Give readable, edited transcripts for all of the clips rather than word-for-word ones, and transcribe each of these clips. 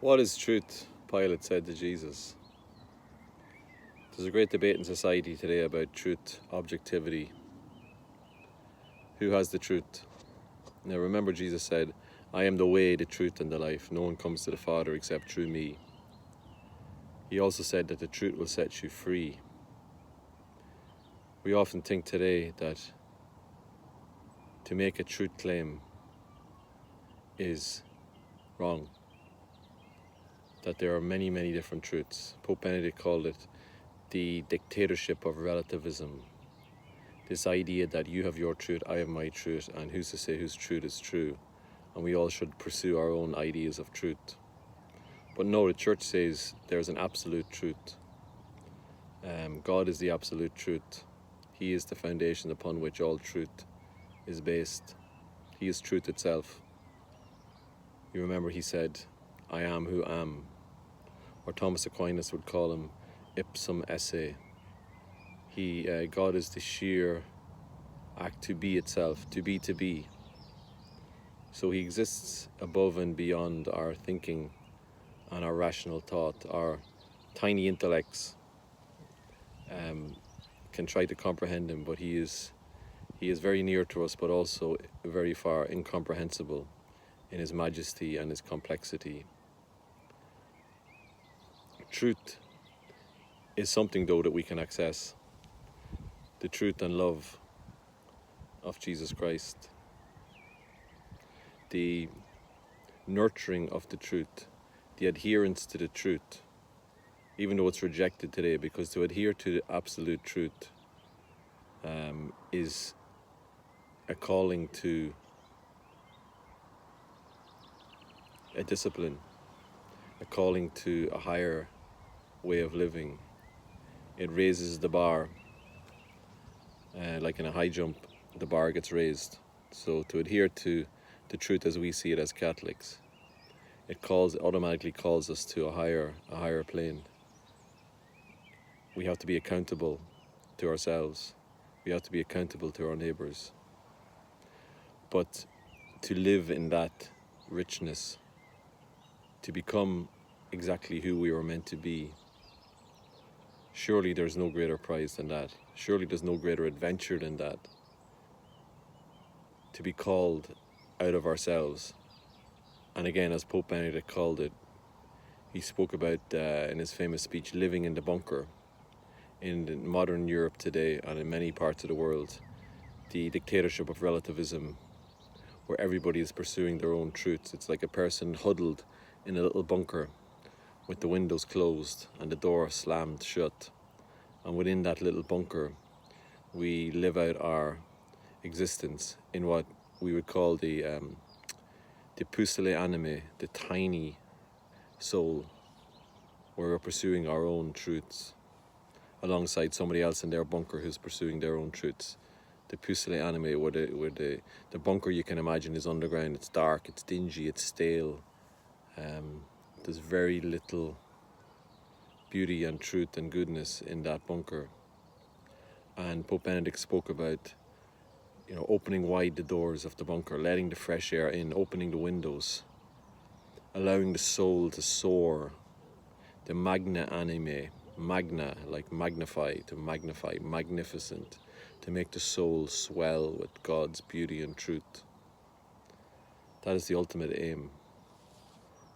What is truth? Pilate said to Jesus. There's a great debate in society today about truth, objectivity. Who has the truth? Now remember, Jesus said, I am the way, the truth and the life. No one comes to the Father except through me. He also said that the truth will set you free. We often think today that to make a truth claim is wrong. That there are many, many different truths. Pope Benedict called it the dictatorship of relativism. This idea that you have your truth, I have my truth, and who's to say whose truth is true? And we all should pursue our own ideas of truth. But no, the church says there's an absolute truth. God is the absolute truth. He is the foundation upon which all truth is based. He is truth itself. You remember he said, I am who am. Or Thomas Aquinas would call him ipsum esse. God is the sheer act to be itself, to be. So he exists above and beyond our thinking and our rational thought. Our tiny intellects can try to comprehend him, but he is very near to us, but also very far incomprehensible in his majesty and his complexity. Truth is something, though, that we can access. The truth and love of Jesus Christ. The nurturing of the truth. The adherence to the truth. Even though it's rejected today, because to adhere to the absolute truth is a calling to a discipline, a calling to a higher way of living. It raises the bar, like in a high jump, the bar gets raised. So to adhere to the truth as we see it as Catholics, it automatically calls us to a higher plane. We have to be accountable to ourselves. We have to be accountable to our neighbours. But to live in that richness, to become exactly who we were meant to be, surely there's no greater prize than that. Surely there's no greater adventure than that. To be called out of ourselves. And again, as Pope Benedict called it, he spoke about, in his famous speech, living in the bunker. In modern Europe today, and in many parts of the world, the dictatorship of relativism, where everybody is pursuing their own truths. It's like a person huddled in a little bunker with the windows closed and the door slammed shut. And within that little bunker, we live out our existence in what we would call the pusile anime, the tiny soul, where we're pursuing our own truths alongside somebody else in their bunker who's pursuing their own truths. The pusile anime, where the bunker, you can imagine, is underground. It's dark, it's dingy, it's stale. There's very little beauty and truth and goodness in that bunker. And Pope Benedict spoke about, opening wide the doors of the bunker, letting the fresh air in, opening the windows, allowing the soul to soar. The magna anime, magna, like magnify, to magnify, magnificent, to make the soul swell with God's beauty and truth. That is the ultimate aim.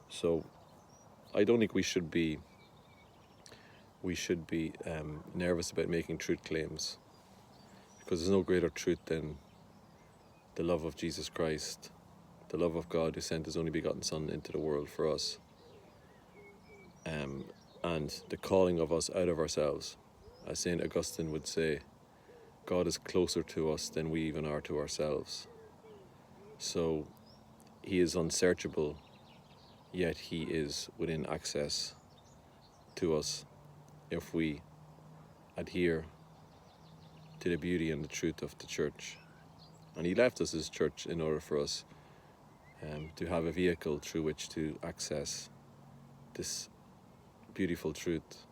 So I don't think we should be nervous about making truth claims, because there's no greater truth than the love of Jesus Christ, the love of God who sent his only begotten Son into the world for us, and the calling of us out of ourselves. As St. Augustine would say, God is closer to us than we even are to ourselves. So he is unsearchable, yet he is within access to us if we adhere to the beauty and the truth of the church. And he left us his church in order for us to have a vehicle through which to access this beautiful truth.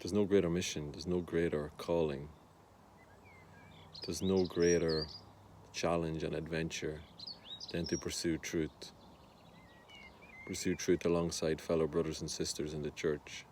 There's no greater mission, there's no greater calling, there's no greater challenge and adventure than to pursue truth. Pursue truth alongside fellow brothers and sisters in the church.